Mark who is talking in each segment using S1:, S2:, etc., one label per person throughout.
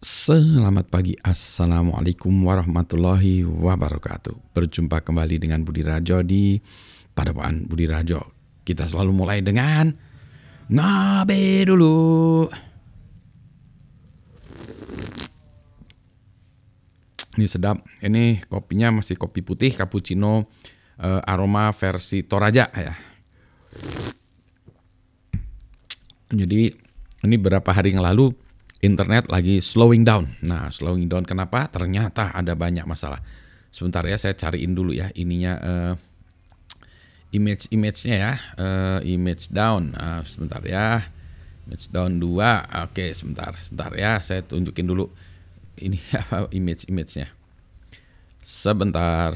S1: Selamat pagi, Assalamualaikum warahmatullahi wabarakatuh. Berjumpa kembali dengan Budi Rajo di Padapaan Budi Rajo. Kita selalu mulai dengan Nabi dulu. Ini sedap, ini kopinya masih kopi putih, cappuccino, aroma versi Toraja ya. Jadi ini beberapa hari yang lalu internet lagi slowing down. Nah, slowing down kenapa? Ternyata ada banyak masalah. Sebentar ya, saya cariin dulu ya ininya image-nya ya. Image down. Sebentar ya. Image down 2. Oke, sebentar ya, saya tunjukin dulu ini apa image-nya. Sebentar.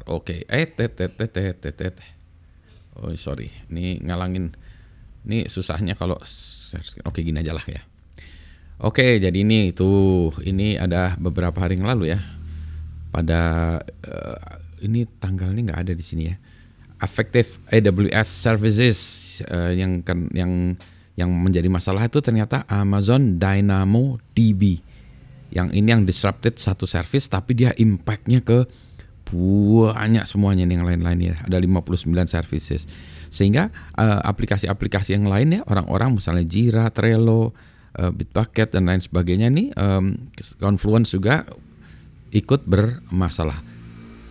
S1: Oke. Oh, sorry. Ini ngalangin. Ini susahnya kalau oke, gini aja lah ya. Oke, jadi ini ada beberapa hari yang lalu ya. Pada ini tanggalnya nggak ada di sini ya. Effective AWS services yang menjadi masalah itu ternyata Amazon DynamoDB. Yang ini yang disrupted satu service, tapi dia impactnya ke banyak semuanya nih, yang lain-lain ya. Ada 59 services. Sehingga aplikasi-aplikasi yang lain ya, orang-orang misalnya Jira, Trello, Bitbucket dan lain sebagainya nih, Confluence juga ikut bermasalah.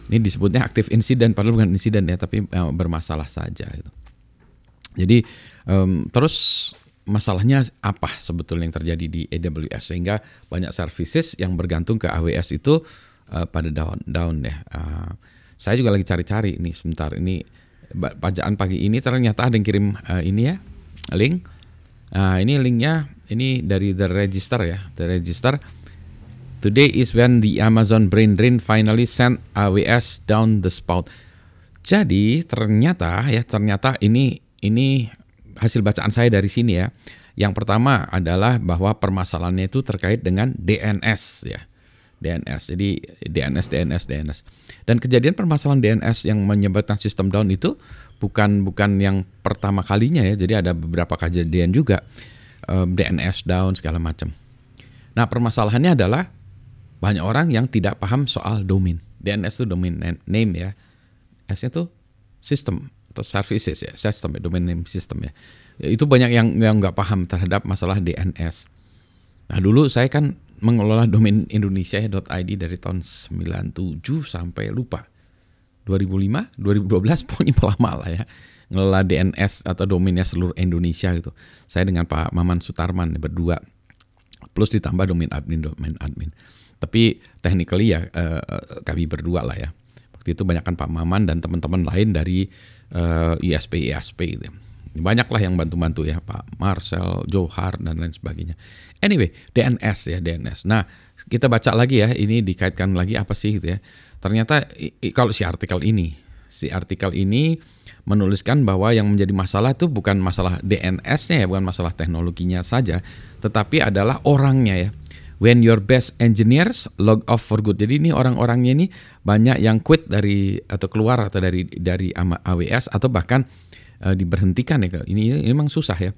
S1: Ini disebutnya active incident, padahal bukan insiden ya, tapi bermasalah saja gitu. Jadi terus masalahnya apa sebetulnya yang terjadi di AWS sehingga banyak services yang bergantung ke AWS itu pada down ya. Saya juga lagi cari-cari nih sebentar, ini bacaan pagi ini ternyata ada yang kirim ini ya, link. Ini linknya, ini dari The Register ya. The Register. Today is when the Amazon brain drain finally sent AWS down the spout. Jadi ternyata ini hasil bacaan saya dari sini ya. Yang pertama adalah bahwa permasalahannya itu terkait dengan DNS ya. DNS. Jadi DNS. Dan kejadian permasalahan DNS yang menyebabkan sistem down itu bukan yang pertama kalinya ya. Jadi ada beberapa kejadian juga DNS down segala macam. Nah, permasalahannya adalah banyak orang yang tidak paham soal domain. DNS itu domain name ya. S-nya itu system atau services ya, system ya, domain name system ya. Itu banyak yang nggak paham terhadap masalah DNS. Nah, dulu saya kan mengelola domain Indonesia .id dari tahun 97 sampai lupa 2005, 2012 pokoknya lama lah ya, ngelola DNS atau domainnya seluruh Indonesia gitu. Saya dengan Pak Maman Sutarman berdua, plus ditambah domain admin. Tapi technically ya kami berdua lah ya. Waktu itu banyakkan Pak Maman dan teman-teman lain dari ISP gitu. Banyak lah yang bantu-bantu ya, Pak Marcel, Johar dan lain sebagainya. Anyway, DNS ya, DNS. Nah, kita baca lagi ya, ini dikaitkan lagi apa sih gitu ya. Ternyata kalau si artikel ini menuliskan bahwa yang menjadi masalah itu bukan masalah DNS-nya ya, bukan masalah teknologinya saja, tetapi adalah orangnya ya. When your best engineers log off for good. Jadi ini orang-orangnya ini banyak yang quit dari atau keluar atau dari AWS atau bahkan diberhentikan ya. Ini memang susah ya.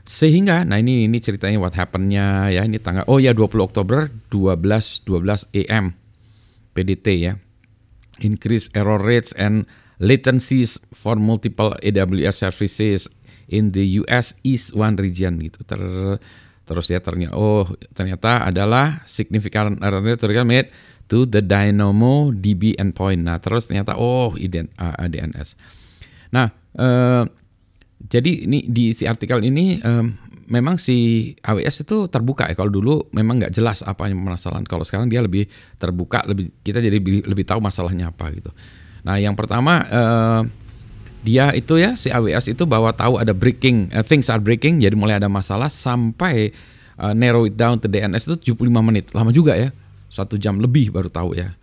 S1: Sehingga nah ini ceritanya what happened-nya ya, ini tanggal 20 Oktober 12 AM PDT ya. Increase error rates and latencies for multiple AWS services in the US East One region gitu. Terus ya ternyata adalah significant error rate made to the DynamoDB endpoint. Nah, terus ternyata DNS. Nah, jadi ini di si artikel ini memang si AWS itu terbuka ya. Kalau dulu memang nggak jelas apa yang permasalahan. Kalau sekarang dia lebih terbuka, kita jadi lebih tahu masalahnya apa gitu. Nah, yang pertama dia itu ya, si AWS itu bahwa tahu ada breaking, things are breaking, jadi mulai ada masalah sampai narrow it down to DNS itu 75 menit. Lama juga ya, 1 jam lebih baru tahu ya.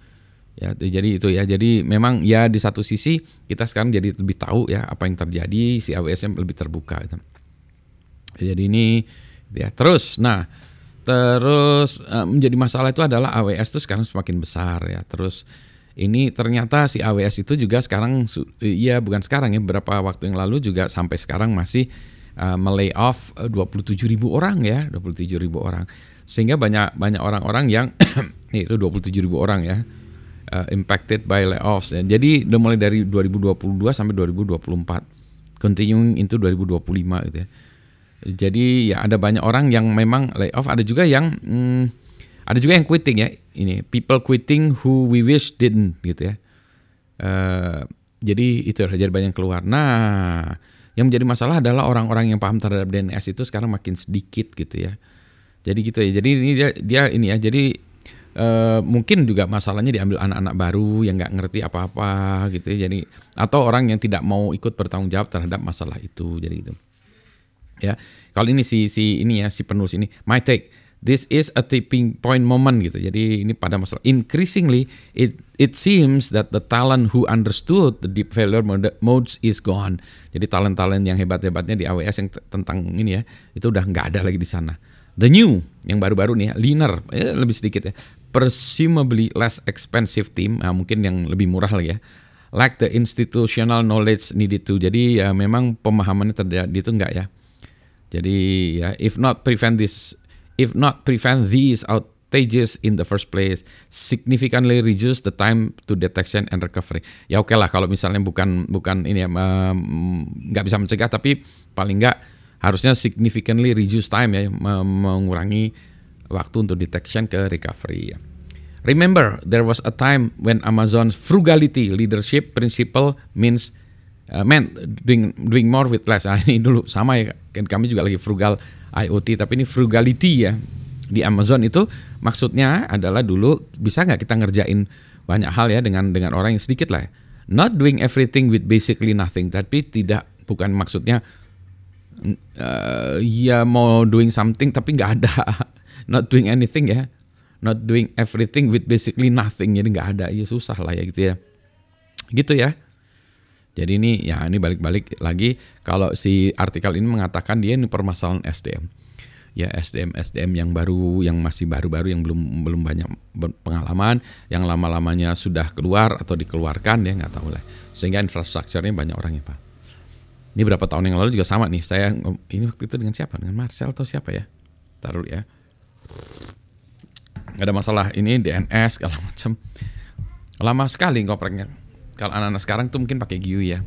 S1: Ya, jadi itu ya. Jadi memang ya di satu sisi kita sekarang jadi lebih tahu ya apa yang terjadi, si AWS-nya lebih terbuka gitu. Jadi ini ya terus menjadi masalah itu adalah AWS itu sekarang semakin besar ya. Terus ini ternyata si AWS itu juga sekarang, ya bukan sekarang ya, beberapa waktu yang lalu juga sampai sekarang masih melay off 27.000 orang ya, 27.000 orang. Sehingga banyak orang-orang yang itu 27.000 orang ya impacted by layoffs ya. Jadi udah mulai dari 2022 sampai 2024, continuing into 2025 gitu ya. Jadi ya ada banyak orang yang memang layoff, ada juga yang quitting ya. Ini people quitting who we wish didn't gitu ya. Jadi itu jadi banyak keluar. Nah, yang menjadi masalah adalah orang-orang yang paham terhadap DNS itu sekarang makin sedikit gitu ya. Jadi gitu ya. Jadi ini dia ini ya. Jadi mungkin juga masalahnya diambil anak-anak baru yang nggak ngerti apa-apa gitu ya. Jadi atau orang yang tidak mau ikut bertanggung jawab terhadap masalah itu. Jadi gitu. Ya. Kalau ini si penulis ini, my take, this is a tipping point moment gitu. Jadi ini pada masalah increasingly it seems that the talent who understood the deep failure modes is gone. Jadi talent-talent yang hebat-hebatnya di AWS yang tentang ini ya, itu udah nggak ada lagi di sana. The new, yang baru-baru nih ya, leaner, lebih sedikit ya, presumably less expensive team, mungkin yang lebih murah lagi ya, lack the institutional knowledge needed to. Jadi ya memang pemahamannya terjadi itu enggak ya. Jadi ya, if not prevent these outages in the first place, significantly reduce the time to detection and recovery. Ya oke lah kalau misalnya bukan ini ya, nggak bisa mencegah, tapi paling nggak harusnya significantly reduce time ya, mengurangi waktu untuk detection ke recovery ya. Remember, there was a time when Amazon's frugality leadership principle meant doing more with less. Ini dulu sama ya, kami juga lagi frugal IoT, tapi ini frugality ya. Di Amazon itu maksudnya adalah dulu bisa nggak kita ngerjain banyak hal ya dengan orang yang sedikit lah ya. Not doing everything with basically nothing, tapi bukan maksudnya ya mau doing something tapi nggak ada, not doing anything ya, not doing everything with basically nothing, jadi nggak ada, ya susah lah ya gitu ya. Jadi ini balik-balik lagi, kalau si artikel ini mengatakan dia ini permasalahan SDM ya, SDM yang baru, yang masih baru-baru, yang belum banyak pengalaman, yang lama-lamanya sudah keluar atau dikeluarkan ya, nggak tahu lah, sehingga infrastrukturnya banyak orang ya Pak. Ini berapa tahun yang lalu juga sama nih, saya ini waktu itu dengan siapa? Dengan Marcel atau siapa ya? Taruh ya. Gak ada masalah, ini DNS segala macam. Lama sekali ngopreknya. Kalau anak-anak sekarang tuh mungkin pakai GUI ya.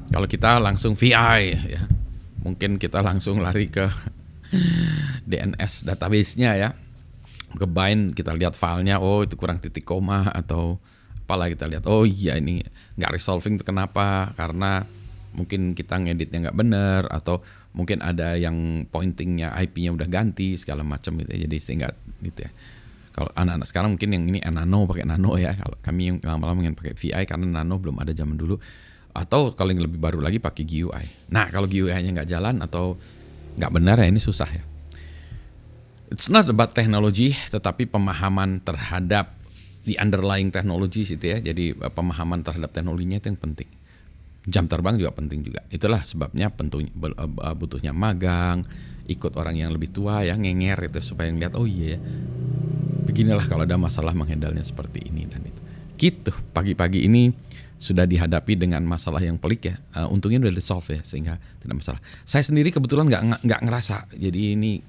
S1: Kalau kita langsung VI ya. Mungkin kita langsung lari ke DNS database-nya ya. Ke bind, kita lihat filenya, oh itu kurang titik koma atau apalah, kita lihat, oh iya ini nggak resolving itu kenapa? Karena mungkin kita ngeditnya nggak benar, atau mungkin ada yang pointingnya IP-nya udah ganti segala macam gitu ya. Jadi sehingga gitu ya. Kalau anak-anak sekarang mungkin yang ini nano, pakai nano ya. Kalau kami yang lama-lama yang pakai VI karena nano belum ada zaman dulu. Atau kalau yang lebih baru lagi pakai GUI. Nah kalau GUI-nya nggak jalan atau nggak benar ya, ini susah ya. It's not about technology, tetapi pemahaman terhadap the underlying technologies itu ya. Jadi pemahaman terhadap teknologinya itu yang penting. Jam terbang juga penting juga. Itulah sebabnya butuhnya magang, ikut orang yang lebih tua ya, ngenger itu supaya ngeliat, oh iya, beginilah kalau ada masalah menghandlenya seperti ini dan itu. Gitu, pagi-pagi ini sudah dihadapi dengan masalah yang pelik ya. Untungnya udah di-solve ya, sehingga tidak masalah. Saya sendiri kebetulan nggak ngerasa. Jadi ini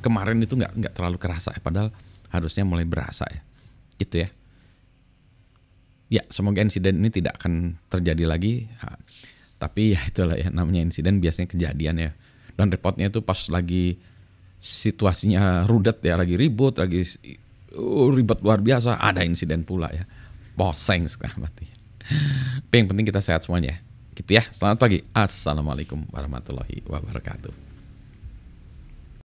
S1: kemarin itu nggak terlalu kerasa ya, padahal harusnya mulai berasa ya. Gitu ya. Ya, semoga insiden ini tidak akan terjadi lagi. Tapi ya itulah ya, namanya insiden biasanya kejadian ya. Dan repotnya itu pas lagi situasinya rudet ya, lagi ribut, lagi ribet luar biasa, ada insiden pula ya. Poseng sekarang mati. Tapi yang penting kita sehat semuanya. Gitu ya. Selamat pagi. Assalamualaikum warahmatullahi wabarakatuh.